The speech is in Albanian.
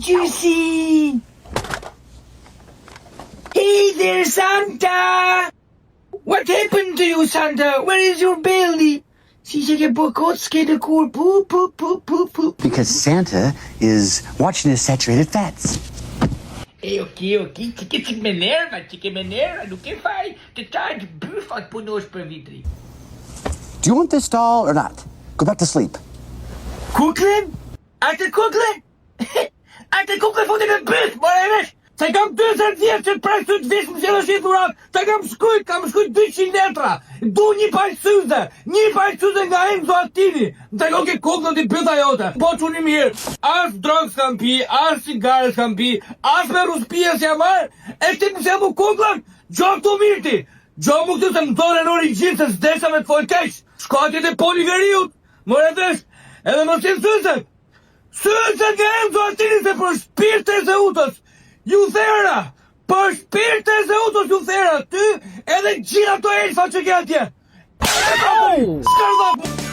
juicy. Hey there, Santa. What happened to you, Santa? Where is your belly? Si che bococche de cool poop, poop, poop, poop, poop. Because Santa is watching his saturated fats. Ok, che me nerva, do que fai? Te tá de bufa por nós per vitri. Do you want this doll or not? Go back to sleep. Kuklen? Atë kuklen? Atë kuklen fundi në bëth, more vesh! Se kam 20 vjetë që prejtë të vesh më sjellë shi thurat, se kam shkujt 200 letra, du një pajsuze nga Enzo Attini, se kam ke kuklen t'i bëtha jote, po që një mirë, as drogë s'kam pi, as cigare s'kam pi, as me ruspia s'ja marë, e ti më se mu kuklen, gjok të mirti, gjok mu këtu se më thore në origjinë se s'desha me të folë kesh, shkatit e poliveriut, more vesh, edhe më si sëzët nga Enzo Attini se për shpirte e utës, ju thera, për shpirte e utës ju thera, ty edhe gjitha të elfa që ke atje. Skërdo!